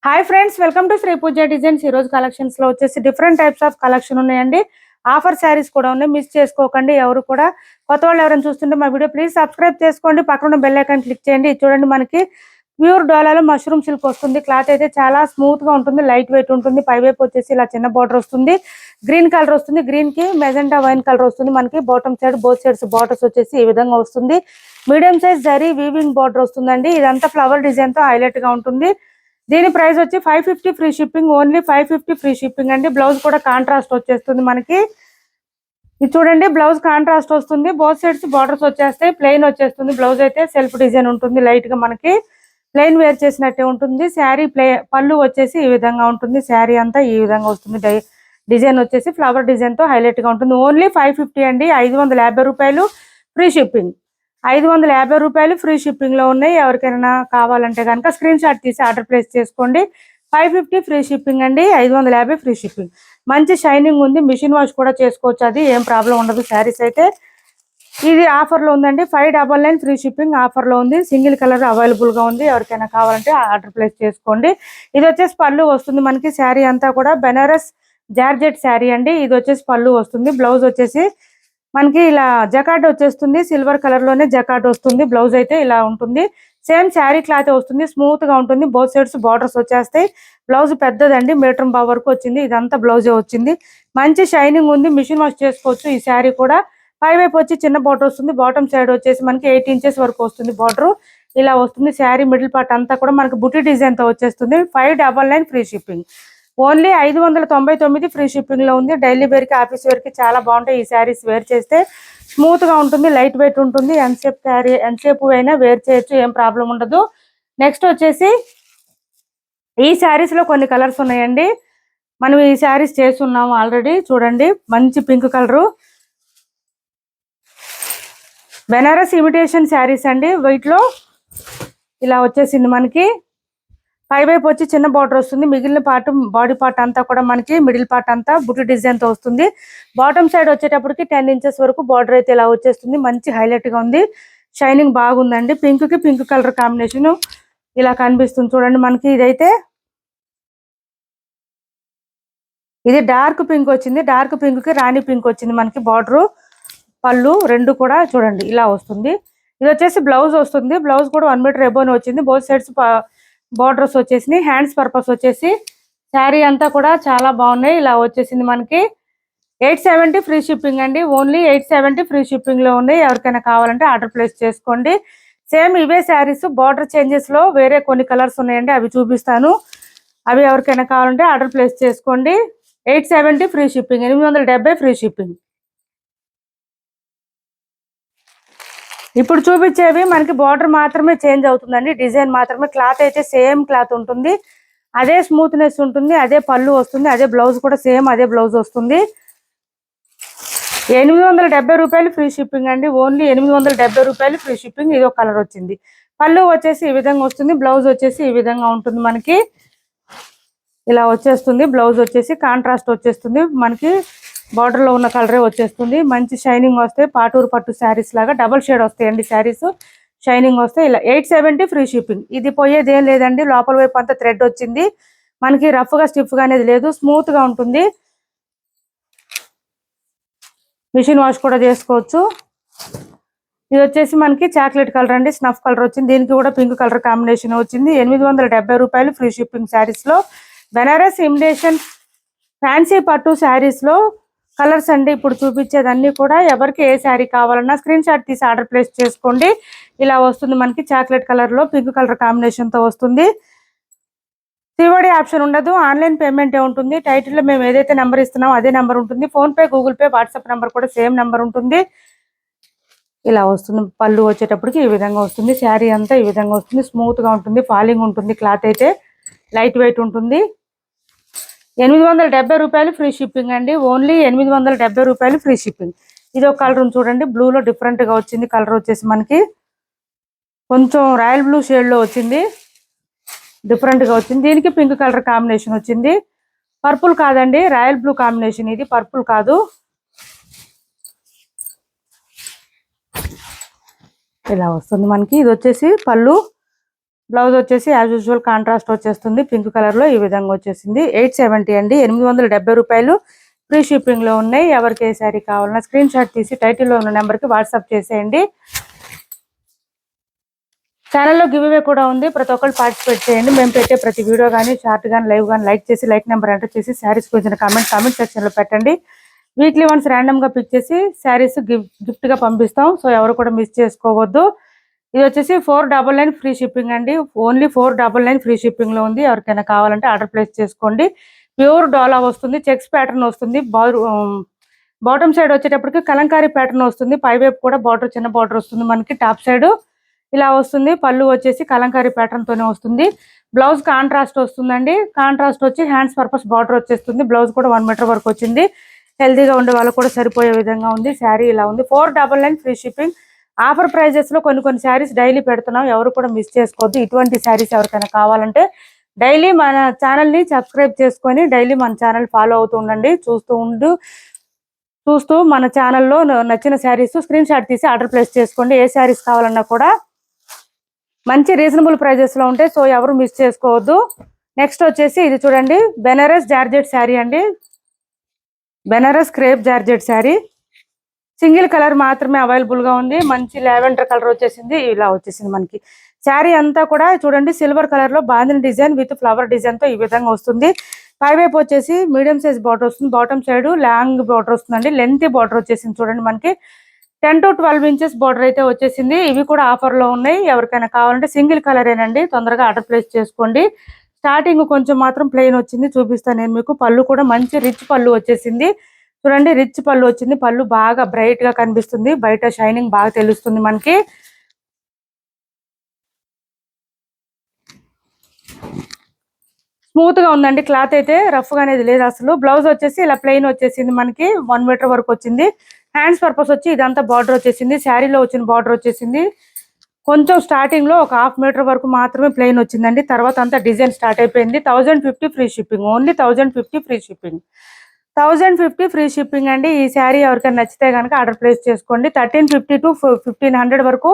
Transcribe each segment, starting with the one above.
Hi friends, welcome to Shri Pooja designs. ఈ రోజు collections లో వచ్చేసి డిఫరెంట్ టైప్స్ ఆఫ్ కలెక్షన్ ఉన్నాయండి. ఆఫర్ శారీస్ కూడా ఉన్నాయి, మిస్ చేసుకోకండి. ఎవరు కూడా కొత్త వాళ్ళు ఎవరైనా చూస్తుంటే మా వీడియో ప్లీజ్ సబ్స్క్రైబ్ చేసుకోండి, పక్కన బెల్ ఐకాన్ క్లిక్ చేయండి. చూడండి, మనకి ప్యూర్ డోలాలో మష్రూమ్ సిల్క్ వస్తుంది. క్లాత్ అయితే చాలా స్మూత్ గా ఉంటుంది, లైట్ వెయిట్ ఉంటుంది. పైవైపు వచ్చేసి ఇలా చిన్న బార్డర్ వస్తుంది, గ్రీన్ కలర్ వస్తుంది, గ్రీన్ కి మెజెంటా వైన్ కలర్ వస్తుంది. మనకి bottom side both sides borders వచ్చేసి ఈ విధంగా వస్తుంది. Medium size zari weaving border వస్తుందండి. ఇదంతా ఫ్లవర్ డిజైన్ తో హైలైట్ గా ఉంటుంది. దీని ప్రైస్ వచ్చి 550 free shipping, only 550 free shipping అండి. బ్లౌజ్ కూడా కాంట్రాస్ట్ వచ్చేస్తుంది మనకి. ఇది చూడండి, బ్లౌజ్ కాంట్రాస్ట్ వస్తుంది, బోత్ సైడ్స్ బార్డర్స్ వచ్చేస్తాయి. ప్లెయిన్ వచ్చేస్తుంది. బ్లౌజ్ అయితే సెల్ఫ్ డిజైన్ ఉంటుంది, లైట్ గా మనకి ప్లెయిన్ వేర్ చేసినట్టే ఉంటుంది. శారీ పళ్ళు వచ్చేసి ఈ విధంగా ఉంటుంది. శారీ అంతా ఈ విధంగా వస్తుంది. డిజైన్ వచ్చేసి ఫ్లవర్ డిజైన్ తో హైలైట్ గా ఉంటుంది. ఓన్లీ 550 అండి. 550 రూపాయలు ఫ్రీ షిప్పింగ్. 550 రూపాయలు ఫ్రీ షిప్పింగ్ లో ఉన్నాయి. ఎవరికైనా కావాలంటే కనుక స్క్రీన్ షాట్ తీసి ఆర్డర్ ప్లేస్ చేసుకోండి. 550 ఫ్రీ షిప్పింగ్ అండి, 550 ఫ్రీ షిప్పింగ్. మంచి షైనింగ్ ఉంది, మిషన్ వాష్ కూడా చేసుకోవచ్చు, అది ఏం ప్రాబ్లం ఉండదు. శారీస్ అయితే ఇది ఆఫర్ లో ఉందండి. 599 ఫ్రీ షిప్పింగ్ ఆఫర్ లో ఉంది. సింగిల్ కలర్ అవైలబుల్ గా ఉంది. ఎవరికైనా కావాలంటే ఆర్డర్ ప్లేస్ చేసుకోండి. ఇది వచ్చేసి పళ్ళు వస్తుంది మనకి. శారీ అంతా కూడా బెనారస్ జార్జెట్ శారీ అండి. ఇది వచ్చేసి పళ్ళు వస్తుంది. బ్లౌజ్ వచ్చేసి మనకి ఇలా జకార్డ్ వచ్చేస్తుంది, సిల్వర్ కలర్ లోనే జకార్డ్ వస్తుంది. బ్లౌజ్ అయితే ఇలా ఉంటుంది. సేమ్ శారీ క్లాత్ వస్తుంది, స్మూత్ గా ఉంటుంది. బోత్ సైడ్స్ బార్డర్స్ వచ్చేస్తాయి. బ్లౌజ్ పెద్దదండి, మీటర్ బావ్ వరకు వచ్చింది. ఇదంతా బ్లౌజే వచ్చింది. మంచి షైనింగ్ ఉంది, మిషన్ వాష్ చేసుకోవచ్చు. ఈ శారీ కూడా పైవైపు వచ్చి చిన్న బార్డర్ వస్తుంది. బాటమ్ సైడ్ వచ్చేసి మనకి 8 ఇంచెస్ వరకు వస్తుంది బార్డర్. ఇలా వస్తుంది. శారీ మిడిల్ పార్ట్ అంతా కూడా మనకి బుట్టి డిజైన్ తో వచ్చేస్తుంది. 599 free shipping. Only 599 free shipping లో ఉంది. డైలీ వేర్ కి, ఆఫీస్ వేర్ కి చాలా బాగుంటాయి. ఈ శారీస్ వేర్ చేస్తే స్మూత్ గా ఉంటుంది, లైట్ వెయిట్ ఉంటుంది. ఎంతసేపు అయినా వేర్ చేయొచ్చు, ఏం ప్రాబ్లం ఉండదు. నెక్స్ట్ వచ్చేసి ఈ శారీస్ లో కొన్ని కలర్స్ ఉన్నాయండి. మనం ఈ శారీస్ చేస్తున్నాము ఆల్రెడీ. చూడండి, మంచి pink colour Banaras imitation saris అండి. వీటిలో ఇలా వచ్చేసింది మనకి. పైవైపు వచ్చి చిన్న బార్డర్ వస్తుంది. మిగిలిన పార్ట్ బాడీ పార్ట్ అంతా కూడా మనకి మిడిల్ పార్ట్ అంతా బుట్టి డిజైన్ తో వస్తుంది. బాటమ్ సైడ్ వచ్చేటప్పటికి 10 ఇంచెస్ వరకు బార్డర్ అయితే ఇలా వచ్చేస్తుంది. మంచి హైలైట్ గా ఉంది, షైనింగ్ బాగుందండి. పింక్ కి పింక్ కలర్ కాంబినేషన్ ఇలా కనిపిస్తుంది. చూడండి, మనకి ఇది డార్క్ పింక్ వచ్చింది. డార్క్ పింక్ కి రాణి పింక్ వచ్చింది మనకి. బార్డర్ పళ్ళు రెండు కూడా చూడండి ఇలా వస్తుంది. ఇది వచ్చేసి బ్లౌజ్ వస్తుంది. బ్లౌజ్ కూడా 1 మీటర్ ఎబోన్ వచ్చింది. బోత్ సైడ్స్ బార్డర్స్ వచ్చేసి హ్యాండ్స్ పర్పస్ వచ్చేసి శారీ అంతా కూడా చాలా బాగున్నాయి. ఇలా వచ్చేసింది మనకి. 870 ఫ్రీ షిప్పింగ్ అండి. ఓన్లీ 870 ఫ్రీ షిప్పింగ్ లో ఉన్నాయి. ఎవరికైనా కావాలంటే ఆర్డర్ ప్లేస్ చేసుకోండి. సేమ్ ఇవే శారీస్ బార్డర్ చేంజెస్ లో వేరే కొన్ని కలర్స్ ఉన్నాయండి, అవి చూపిస్తాను. అవి ఎవరికైనా కావాలంటే ఆర్డర్ ప్లేస్ చేసుకోండి. 870 ఫ్రీ షిప్పింగ్, 870 ఫ్రీ షిప్పింగ్. ఇప్పుడు చూపించేవి మనకి బార్డర్ మాత్రమే చేంజ్ అవుతుందండి, డిజైన్ మాత్రమే. క్లాత్ అయితే సేమ్ క్లాత్ ఉంటుంది, అదే స్మూత్నెస్ ఉంటుంది, అదే పళ్ళు వస్తుంది, అదే బ్లౌజ్ కూడా సేమ్ అదే బ్లౌజ్ వస్తుంది. 870 రూపాయలు ఫ్రీ షిప్పింగ్ అండి. ఓన్లీ 870 రూపాయలు ఫ్రీ షిప్పింగ్. ఇది ఒక కలర్ వచ్చింది. పళ్ళు వచ్చేసి ఈ విధంగా వస్తుంది. బ్లౌజ్ వచ్చేసి ఈ విధంగా ఉంటుంది మనకి. ఇలా వచ్చేస్తుంది. బ్లౌజ్ వచ్చేసి కాంట్రాస్ట్ వచ్చేస్తుంది మనకి. బార్డర్ లో ఉన్న కలరే వచ్చేస్తుంది. మంచి షైనింగ్ వస్తాయి. పాటూరు పట్టు శారీస్ లాగా డబల్ షేడ్ వస్తాయండి శారీస్. షైనింగ్ వస్తాయి. ఇలా 870 ఫ్రీ షిప్పింగ్. ఇది పోయేది ఏం లేదండి. లోపల వైపు అంతా థ్రెడ్ వచ్చింది మనకి. రఫ్ గా స్టిఫ్ గా అనేది లేదు, స్మూత్ గా ఉంటుంది. మిషన్ వాష్ కూడా చేసుకోవచ్చు. ఇది వచ్చేసి మనకి చాక్లెట్ కలర్ అండి, స్నఫ్ కలర్ వచ్చింది. దీనికి కూడా పింక్ కలర్ కాంబినేషన్ వచ్చింది. 870 రూపాయలు ఫ్రీ షిప్పింగ్ శారీస్ లో. బెనారస్ ఇమిటేషన్ ఫ్యాన్సీ పట్టు శారీస్ లో కలర్స్ అండి. ఇప్పుడు చూపించేదన్నీ కూడా ఎవరికి ఏ శారీ కావాలన్నా స్క్రీన్ షాట్ తీసి ఆర్డర్ ప్లేస్ చేసుకోండి. ఇలా వస్తుంది మనకి. చాక్లెట్ కలర్ లో పింక్ కలర్ కాంబినేషన్ తో వస్తుంది. సిఓడి ఆప్షన్ ఉండదు, ఆన్లైన్ పేమెంటే ఉంటుంది. టైటిల్ లో మేము ఏదైతే నెంబర్ ఇస్తున్నామో అదే నెంబర్ ఉంటుంది. Phone pay, Google pay, WhatsApp number కూడా సేమ్ నెంబర్ ఉంటుంది. ఇలా వస్తుంది. పళ్ళు వచ్చేటప్పటికి ఈ విధంగా వస్తుంది. శారీ అంతా ఈ విధంగా వస్తుంది. స్మూత్ గా ఉంటుంది, ఫాలింగ్ ఉంటుంది. క్లాత్ అయితే లైట్ వెయిట్ ఉంటుంది. 870 రూపాయలు ఫ్రీ షిప్పింగ్ అండి. ఓన్లీ 870 రూపాయలు ఫ్రీ షిప్పింగ్. ఇది ఒక కలర్ చూడండి, బ్లూలో డిఫరెంట్ గా వచ్చింది. కలర్ వచ్చేసి మనకి కొంచెం రాయల్ బ్లూ షేడ్ లో వచ్చింది, డిఫరెంట్ గా వచ్చింది. దీనికి పింక్ కలర్ కాంబినేషన్ వచ్చింది. పర్పుల్ కాదండి, రాయల్ బ్లూ కాంబినేషన్. ఇది పర్పుల్ కాదు. ఇలా వస్తుంది మనకి. ఇది వచ్చేసి పళ్ళు. బ్లౌజ్ వచ్చేసి యాజ్ యూజువల్ కాంట్రాస్ట్ వచ్చేస్తుంది పింక్ కలర్ లో ఈ విధంగా వచ్చేసింది. 870 అండి, 870 రూపాయలు. ఫ్రీ షిప్పింగ్ లో ఉన్నాయి. ఎవరికి ఏ శారీ కావాలన్నా స్క్రీన్ షాట్ తీసి టైటిల్ లో ఉన్న నెంబర్ కి వాట్సాప్ చేసేయండి. ఛానల్లో గివ్ అవే కూడా ఉంది, ప్రతి ఒక్కరు పార్టిసిపేట్ చేయండి. మేము పెట్టే ప్రతి వీడియో కానీ షార్ట్ కానీ లైవ్ కానీ లైక్ చేసి లైక్ నెంబర్ ఎంటర్ చేసి శారీస్ గురించి కామెంట్ సెక్షన్ లో పెట్టండి. వీక్లీ వన్స్ ర్యాండమ్ గా పిక్ చేసి శారీస్ గిఫ్ట్ గా పంపిస్తాం. సో ఎవరు కూడా మిస్ చేసుకోవద్దు. ఇది వచ్చేసి 499 ఫ్రీ షిప్పింగ్ అండి. ఓన్లీ 499 ఫ్రీ షిప్పింగ్ లో ఉంది. ఎవరికైనా కావాలంటే ఆర్డర్ ప్లేస్ చేసుకోండి. ప్యూర్ డోలా వస్తుంది, చెక్స్ ప్యాటర్న్ వస్తుంది. బాటమ్ సైడ్ వచ్చేటప్పటికి కలంకారీ ప్యాటర్న్ వస్తుంది. పై వైపు కూడా బార్డర్ చిన్న బార్డర్ వస్తుంది మనకి. టాప్ సైడ్ ఇలా వస్తుంది. పళ్ళు వచ్చేసి కలంకారీ ప్యాటర్న్ తోనే వస్తుంది. బ్లౌజ్ కాంట్రాస్ట్ వస్తుందండి. కాంట్రాస్ట్ వచ్చి హ్యాండ్స్ పర్పస్ బార్డర్ వచ్చేస్తుంది. బ్లౌజ్ కూడా 1 మీటర్ వరకు వచ్చింది. హెల్తీగా ఉండే వాళ్ళు కూడా సరిపోయే విధంగా ఉంది. శారీ ఇలా ఉంది. 499 ఫ్రీ షిప్పింగ్. ఆఫర్ ప్రైజెస్ లో కొన్ని శారీస్ డైలీ పెడుతున్నాం, ఎవరు కూడా మిస్ చేసుకోవద్దు. ఇటువంటి శారీస్ ఎవరికైనా కావాలంటే డైలీ మన ఛానల్ ని సబ్స్క్రైబ్ చేసుకొని డైలీ మన ఛానల్ ఫాలో అవుతూ ఉండండి. చూస్తూ మన ఛానల్లో నచ్చిన శారీస్ స్క్రీన్ షాట్ తీసి ఆర్డర్ ప్లేస్ చేసుకోండి. ఏ శారీస్ కావాలన్నా కూడా మంచి రీజనబుల్ ప్రైజెస్ లో ఉంటాయి. సో ఎవరు మిస్ చేసుకోవద్దు. నెక్స్ట్ వచ్చేసి ఇది చూడండి, బెనారస్ జార్జెట్ శారీ అండి. Banaras crepe georgette sari single colour మాత్రమే అవైలబుల్ గా ఉంది. మంచి లావెండర్ కలర్ వచ్చేసింది. ఇలా వచ్చేసింది మనకి. శారీ అంతా కూడా చూడండి సిల్వర్ కలర్ లో bandhani design with flower design తో ఈ విధంగా వస్తుంది. పై వైపు వచ్చేసి మీడియం సైజ్ బార్డర్ వస్తుంది. బాటమ్ సైడ్ లాంగ్ బార్డర్ వస్తుందండి. లెంత్ బార్డర్ వచ్చేసింది చూడండి మనకి. 10 to 12 ఇంచెస్ బార్డర్ అయితే వచ్చేసింది. ఇవి కూడా ఆఫర్ లో ఉన్నాయి. ఎవరికైనా కావాలంటే సింగిల్ కలరేనండి, తొందరగా ఆర్డర్ ప్లేస్ చేసుకోండి. స్టార్టింగ్ కొంచెం మాత్రం ప్లెయిన్ వచ్చింది, చూపిస్తాను నేను మీకు. పళ్ళు కూడా మంచి రిచ్ పళ్ళు వచ్చేసింది చూడండి. రిచ్ పళ్ళు వచ్చింది. పళ్ళు బాగా బ్రైట్ గా కనిపిస్తుంది, బయట షైనింగ్ బాగా తెలుస్తుంది మనకి. స్మూత్ గా ఉందండి క్లాత్ అయితే, రఫ్ గా అనేది లేదు అసలు. బ్లౌజ్ వచ్చేసి ఇలా ప్లెయిన్ వచ్చేసింది మనకి. 1 మీటర్ వరకు వచ్చింది. హ్యాండ్స్ పర్పస్ వచ్చి ఇదంతా బార్డర్ వచ్చేసింది. శారీలో వచ్చిన బార్డర్ వచ్చేసింది. కొంచెం స్టార్టింగ్ లో ఒక 1/2 మీటర్ వరకు మాత్రమే ప్లెయిన్ వచ్చిందండి. తర్వాత అంతా డిజైన్ స్టార్ట్ అయిపోయింది. 1050 free shipping. Only 1050 free shipping. 1050 free shipping అండి. ఈ శారీ ఎవరికైనా నచ్చితే కనుక ఆర్డర్ ప్లేస్ చేసుకోండి. 1350 to 1500 వరకు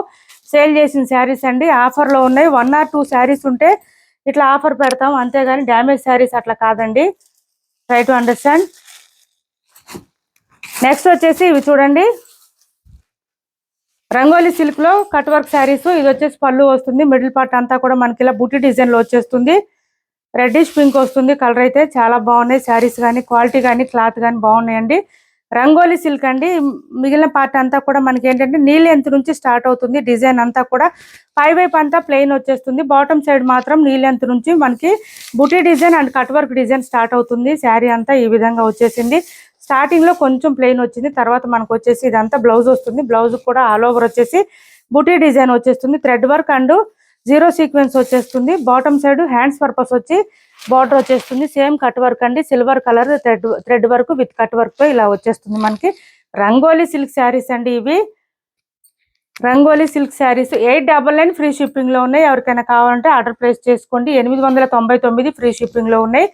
సేల్ చేసిన శారీస్ అండి. ఆఫర్ లో ఉన్నాయి. 1 or 2 శారీస్ ఉంటే ఇట్లా ఆఫర్ పెడతాం, అంతేగాని డ్యామేజ్ శారీస్ అట్లా కాదండి. Try to understand. నెక్స్ట్ వచ్చేసి ఇవి చూడండి, రంగోలీ సిల్క్ లో కట్ వర్క్ శారీస్. ఇది వచ్చేసి పళ్ళు వస్తుంది. మిడిల్ పార్ట్ అంతా కూడా మనకి ఇలా బుట్టి డిజైన్ లో వచ్చేస్తుంది. రెడ్డిష్ పింక్ వస్తుంది. కలర్ అయితే చాలా బాగున్నాయి. శారీస్ కానీ క్వాలిటీ కానీ క్లాత్ కానీ బాగున్నాయండి. రంగోలీ సిల్క్ అండి. మిగిలిన పార్ట్ అంతా కూడా మనకి ఏంటంటే నీలి ఎంత నుంచి స్టార్ట్ అవుతుంది. డిజైన్ అంతా కూడా పై వైపు అంతా ప్లెయిన్ వచ్చేస్తుంది. బాటమ్ సైడ్ మాత్రం నీలి ఎంత నుంచి మనకి బుటీ design and cut work design start అవుతుంది. శారీ అంతా ఈ విధంగా వచ్చేసింది. స్టార్టింగ్ లో కొంచెం ప్లెయిన్ వచ్చింది. తర్వాత మనకు వచ్చేసి ఇదంతా బ్లౌజ్ వస్తుంది. బ్లౌజ్ కూడా ఆల్ ఓవర్ వచ్చేసి బుటీ డిజైన్ వచ్చేస్తుంది. థ్రెడ్ వర్క్ అండ్ 0 సీక్వెన్స్ వచ్చేస్తుంది. బాటమ్ సైడ్ హ్యాండ్స్ పర్పస్ వచ్చి బార్డర్ వచ్చేస్తుంది. సేమ్ కట్ వర్క్ అండి. Silver colour thread work with cut work తో ఇలా వచ్చేస్తుంది మనకి. రంగోలీ సిల్క్ శారీస్ అండి ఇవి. Rangoli silk saris 899 free shipping లో ఉన్నాయి. ఎవరికైనా కావాలంటే ఆర్డర్ ప్లేస్ చేసుకోండి. 899 ఫ్రీ షిప్పింగ్ లో ఉన్నాయి.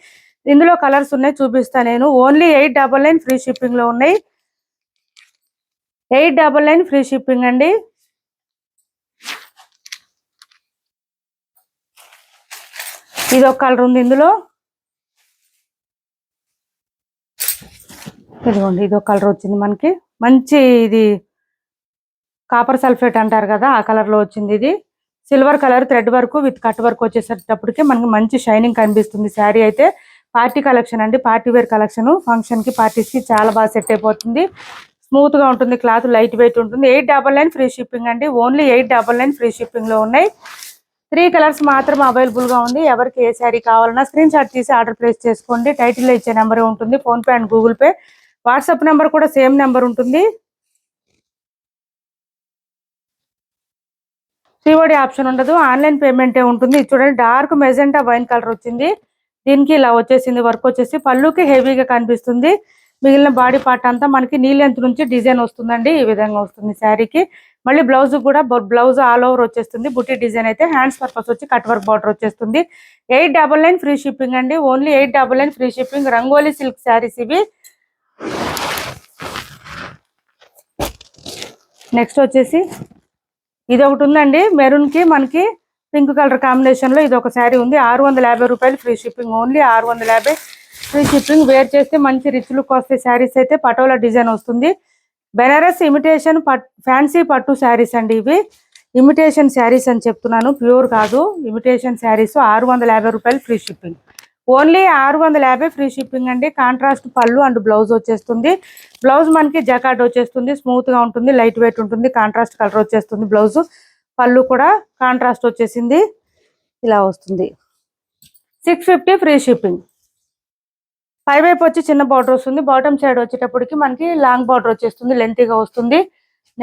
ఇందులో కలర్స్ ఉన్నాయి, చూపిస్తాను నేను. ఓన్లీ 899 ఫ్రీ షిప్పింగ్ లో ఉన్నాయి. 899 ఫ్రీ షిప్పింగ్ అండి. ఇది ఒక కలర్ ఉంది ఇందులో. ఇదిగోండి, ఇది ఒక కలర్ వచ్చింది మనకి. మంచి ఇది కాపర్ సల్ఫేట్ అంటారు కదా, ఆ కలర్ లో వచ్చింది. ఇది silver colour thread work with cut work వచ్చేసేటప్పటికి మనకి మంచి షైనింగ్ కనిపిస్తుంది. శారీ అయితే పార్టీ కలెక్షన్ అండి, పార్టీ వేర్ కలెక్షన్. ఫంక్షన్ కి పార్టీస్ కి చాలా బాగా సెట్ అయిపోతుంది. స్మూత్ గా ఉంటుంది, క్లాత్ లైట్ వెయిట్ ఉంటుంది. 899 ఫ్రీ షిప్పింగ్ అండి. ఓన్లీ 899 ఫ్రీ షిప్పింగ్ లో ఉన్నాయి. 3 కలర్స్ మాత్రం అవైలబుల్ గా ఉంది. ఎవరికి ఏ శారీ కావాలన్నా స్క్రీన్ షాట్ తీసి ఆర్డర్ ప్లేస్ చేసుకోండి. టైటిల్ లో ఇచ్చే నెంబర్ ఉంటుంది, phone pay and Google pay. WhatsApp number కూడా సేమ్ నెంబర్ ఉంటుంది. సిఓడి ఆప్షన్ ఉండదు, ఆన్లైన్ పేమెంటే ఉంటుంది. చూడండి, డార్క్ మెజెంటా వైన్ కలర్ వచ్చింది. దీనికి ఇలా వచ్చేసింది వర్క్ వచ్చేసి. పళ్ళుకి హెవీగా కనిపిస్తుంది. మిగిలిన బాడీ పార్ట్ అంతా మనకి నీ లెంత్ నుంచి డిజైన్ వస్తుందండి. ఈ విధంగా వస్తుంది శారీకి. మళ్ళీ బ్లౌజ్ కూడా బ్లౌజ్ ఆల్ ఓవర్ వచ్చేస్తుంది. బుట్టి డిజైన్ అయితే హ్యాండ్స్ పర్పస్ వచ్చి కట్ వర్క్ బార్డర్ వచ్చేస్తుంది. 899 ఫ్రీ షిప్పింగ్ అండి. Only 899 free shipping. Rangoli silk saris ఇవి. నెక్స్ట్ వచ్చేసి ఇది ఒకటి ఉందండి, మెరూన్ కి మనకి పింక్ కలర్ కాంబినేషన్ లో ఇది ఒక శారీ ఉంది. 650 రూపాయలు free shipping. Only 650 free shipping. Wear చేస్తే మంచి రిచ్ లుక్ వస్తాయి శారీస్ అయితే. పటోలా డిజైన్ వస్తుంది. బెనారస్ ఇమిటేషన్ ఫ్యాన్సీ పట్టు శారీస్ అండి ఇవి. ఇమిటేషన్ శారీస్ అని చెప్తున్నాను, ప్యూర్ కాదు. ఇమిటేషన్ శారీస్ 650 రూపాయలు free shipping. Only 650 free shipping అండి. కాంట్రాస్ట్ పళ్ళు అండ్ బ్లౌజ్ వచ్చేస్తుంది. బ్లౌజ్ మనకి జకాట్ వచ్చేస్తుంది. స్మూత్ గా ఉంటుంది, లైట్ వెయిట్ ఉంటుంది. కాంట్రాస్ట్ కలర్ వచ్చేస్తుంది బ్లౌజ్. పళ్ళు కూడా కాంట్రాస్ట్ వచ్చేసింది, ఇలా వస్తుంది. 650 ఫ్రీ షిప్పింగ్. పై వైపు వచ్చి చిన్న బార్డర్ వస్తుంది. బాటమ్ సైడ్ వచ్చేటప్పటికి మనకి లాంగ్ బార్డర్ వచ్చేస్తుంది, లెంతీగా వస్తుంది.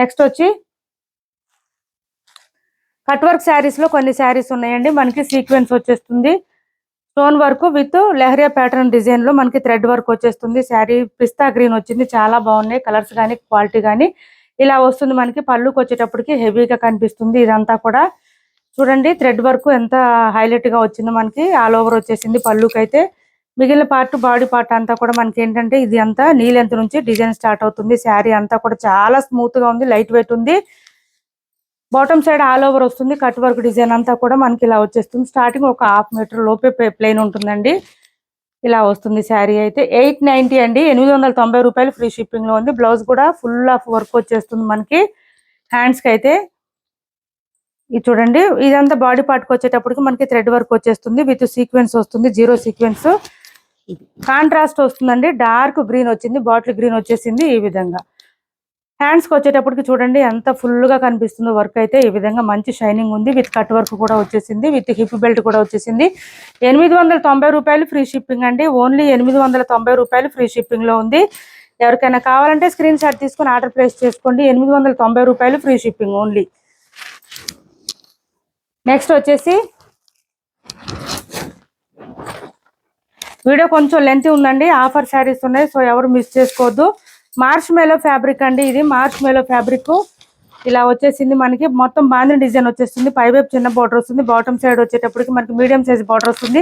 నెక్స్ట్ వచ్చి కట్ వర్క్ శారీస్ లో కొన్ని శారీస్ ఉన్నాయండి. మనకి సీక్వెన్స్ వచ్చేస్తుంది, stone work with lehariya pattern design లో మనకి థ్రెడ్ వర్క్ వచ్చేస్తుంది. శారీ పిస్తా గ్రీన్ వచ్చింది, చాలా బాగున్నాయి కలర్స్ కానీ క్వాలిటీ కానీ. ఇలా వస్తుంది మనకి. పళ్ళుకి వచ్చేటప్పటికి హెవీగా కనిపిస్తుంది. ఇదంతా కూడా చూడండి థ్రెడ్ వర్క్ ఎంత హైలైట్ గా వచ్చిందో మనకి. ఆల్ ఓవర్ వచ్చేసింది పళ్ళుకి అయితే. మిగిలిన పార్ట్ బాడీ పార్ట్ అంతా కూడా మనకి ఏంటంటే ఇది అంతా నీ లెంత్ నుంచి డిజైన్ స్టార్ట్ అవుతుంది. శారీ అంతా కూడా చాలా స్మూత్ గా ఉంది, లైట్ వెయిట్ ఉంది. బాటమ్ సైడ్ ఆల్ ఓవర్ వస్తుంది. కట్ వర్క్ డిజైన్ అంతా కూడా మనకి ఇలా వచ్చేస్తుంది. స్టార్టింగ్ ఒక 1/2 మీటర్ లోపే ప్లెయిన్ ఉంటుందండి. ఇలా వస్తుంది శారీ అయితే. 890 అండి, 890 రూపాయలు ఫ్రీ షిప్పింగ్ లో ఉంది. బ్లౌజ్ కూడా ఫుల్ ఆఫ్ వర్క్ వచ్చేస్తుంది మనకి హ్యాండ్స్ కి అయితే. ఇది చూడండి, ఇదంతా బాడీ పార్ట్ కి వచ్చేటప్పటికి మనకి థ్రెడ్ వర్క్ వచ్చేస్తుంది విత్ సీక్వెన్స్ వస్తుంది, జీరో సీక్వెన్స్. కాంట్రాస్ట్ వస్తుందండి, డార్క్ గ్రీన్ వచ్చింది, బాటిల్ గ్రీన్ వచ్చేసింది. ఈ విధంగా హ్యాండ్స్ కి వచ్చేటప్పటికి చూడండి ఎంత ఫుల్ గా కనిపిస్తుందో వర్క్ అయితే. ఈ విధంగా మంచి షైనింగ్ ఉంది, విత్ కట్ వర్క్ కూడా వచ్చేసింది, విత్ హిప్ బెల్ట్ కూడా వచ్చేసింది. 890 రూపాయలు ఫ్రీ షిప్పింగ్ అండి. ఓన్లీ 890 రూపాయలు ఫ్రీ షిప్పింగ్ లో ఉంది. ఎవరికైనా కావాలంటే స్క్రీన్ షాట్ తీసుకొని ఆర్డర్ ప్లేస్ చేసుకోండి. 890 రూపాయలు ఫ్రీ షిప్పింగ్ ఓన్లీ. నెక్స్ట్ వచ్చేసి వీడియో కొంచెం లెంత్ ఉందండి, ఆఫర్ శారీస్ ఉన్నాయి, సో ఎవరు మిస్ చేసుకోవద్దు. మార్చ్ మేలో ఫ్యాబ్రిక్ అండి ఇది. మార్చ్ మేలో ఫ్యాబ్రిక్ ఇలా వచ్చేసింది మనకి. మొత్తం బాందిని డిజైన్ వచ్చేస్తుంది. పై వైపు చిన్న బార్డర్ వస్తుంది. బాటమ్ సైడ్ వచ్చేటప్పటికి మనకి మీడియం సైజ్ బార్డర్ వస్తుంది.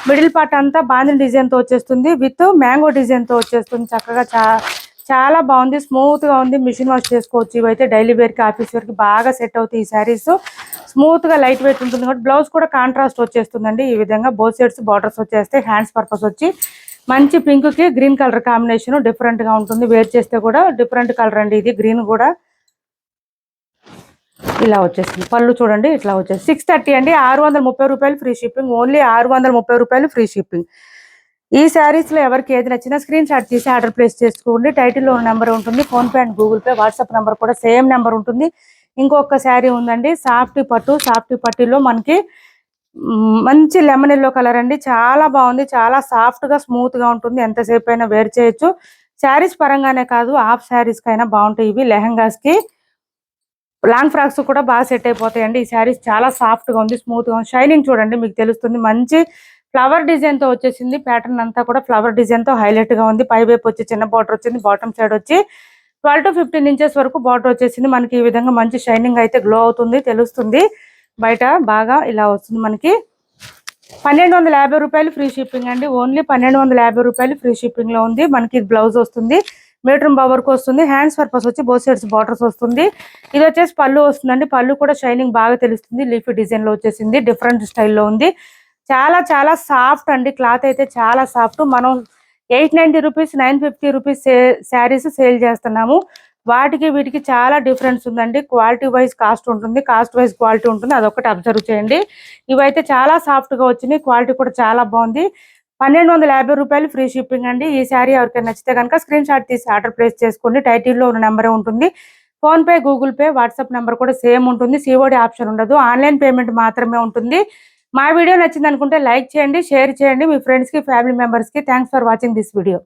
మిడిల్ పార్ట్ అంతా బాందిని డిజైన్ తో వచ్చేస్తుంది, విత్ మ్యాంగో డిజైన్ తో వచ్చేస్తుంది. చక్కగా చాలా బాగుంది, స్మూత్ గా ఉంది. మిషన్ వాష్ చేసుకోవచ్చు. ఇవైతే డైలీ వేర్ కి, ఆఫీస్ వేర్ కి బాగా సెట్ అవుతాయి ఈ శారీస్. స్మూత్ గా లైట్ వెయిట్ ఉంటుంది కాబట్టి బ్లౌజ్ కూడా కాంట్రాస్ట్ వచ్చేస్తుందండి. ఈ విధంగా బోత్ సైడ్స్ బార్డర్స్ వచ్చేస్తే హ్యాండ్స్ పర్పస్ వచ్చి మంచి పింక్ కి గ్రీన్ కలర్ కాంబినేషన్ డిఫరెంట్ గా ఉంటుంది. వేర్ చేస్తే కూడా డిఫరెంట్ కలర్ అండి ఇది. గ్రీన్ కూడా ఇలా వచ్చేసింది. పళ్ళు చూడండి ఇట్లా వచ్చేసి 630 అండి. 630 రూపాయలు ఫ్రీ షిప్పింగ్. ఓన్లీ 630 రూపాయలు ఫ్రీ షిప్పింగ్. ఈ శారీస్ లో ఎవరికి ఏది నచ్చినా స్క్రీన్ షాట్ తీసి ఆర్డర్ ప్లేస్ చేసుకోండి. టైటిల్లో ఉన్న నెంబర్ ఉంటుంది, phone pay and Google pay, WhatsApp number కూడా సేమ్ నెంబర్ ఉంటుంది. ఇంకొక శారీ ఉందండి, సాఫ్టీ పట్టు. సాఫ్టీ పట్టులో మనకి మంచి లెమన్ ఎల్లో కలర్ అండి. చాలా బాగుంది, చాలా సాఫ్ట్ గా స్మూత్ గా ఉంటుంది. ఎంతసేపు అయినా వేర్ చేయొచ్చు. శారీస్ పరంగానే కాదు, హాఫ్ శారీస్ కైనా బాగుంటాయి ఇవి. లెహంగాస్ కి, లాంగ్ ఫ్రాక్స్ కూడా బాగా సెట్ అయిపోతాయండి. ఈ శారీస్ చాలా సాఫ్ట్ గా ఉంది, స్మూత్ గా ఉంది. షైనింగ్ చూడండి మీకు తెలుస్తుంది. మంచి ఫ్లవర్ డిజైన్ తో వచ్చేసింది. ప్యాటర్న్ అంతా కూడా ఫ్లవర్ డిజైన్ తో హైలైట్ గా ఉంది. పై వైపు వచ్చి చిన్న బార్డర్ వచ్చింది. బాటమ్ సైడ్ వచ్చి 12 to 15 ఇంచెస్ వరకు బార్డర్ వచ్చేసింది. మనకి ఈ విధంగా మంచి షైనింగ్ అయితే గ్లో అవుతుంది, తెలుస్తుంది బయట బాగా. ఇలా వస్తుంది మనకి. 1250 రూపాయలు ఫ్రీ షిప్పింగ్ అండి. ఓన్లీ 1250 రూపాయలు ఫ్రీ షిప్పింగ్ లో ఉంది. మనకి బ్లౌజ్ వస్తుంది, మీటర్ బవర్ కు వస్తుంది. హ్యాండ్స్ పర్పస్ వచ్చి బోత్ సైడ్స్ బార్డర్స్ వస్తుంది. ఇది వచ్చేసి పళ్ళు వస్తుందండి. పళ్ళు కూడా షైనింగ్ బాగా తెలుస్తుంది. లీఫీ డిజైన్ లో వచ్చేసింది, డిఫరెంట్ స్టైల్లో ఉంది. చాలా చాలా సాఫ్ట్ అండి. క్లాత్ అయితే చాలా సాఫ్ట్. మనం 890 రూపీస్, 950 రూపీస్ శారీస్ సేల్ చేస్తున్నాము. వాటికి వీటికి చాలా డిఫరెన్స్ ఉందండి. క్వాలిటీ వైజ్ కాస్ట్ ఉంటుంది, కాస్ట్ వైజ్ క్వాలిటీ ఉంటుంది. అదొకటి అబ్జర్వ్ చేయండి. ఇవైతే చాలా సాఫ్ట్ గా వచ్చినాయి, క్వాలిటీ కూడా చాలా బాగుంది. 1250 రూపాయలు ఫ్రీ షిప్పింగ్ అండి. ఈ శారీ ఎవరికైనా నచ్చితే కనుక స్క్రీన్ షాట్ తీసి ఆర్డర్ ప్లేస్ చేసుకోండి. టైటిల్లో ఉన్న నెంబరే ఉంటుంది. Phone pay, Google pay, WhatsApp number కూడా సేమ్ ఉంటుంది. సిఓడి ఆప్షన్ ఉండదు, ఆన్లైన్ పేమెంట్ మాత్రమే ఉంటుంది. మా వీడియో నచ్చింది అనుకుంటే లైక్ చేయండి, షేర్ చేయండి మీ ఫ్రెండ్స్ కి, ఫ్యామిలీ మెంబర్స్ కి. Thanks for watching this video.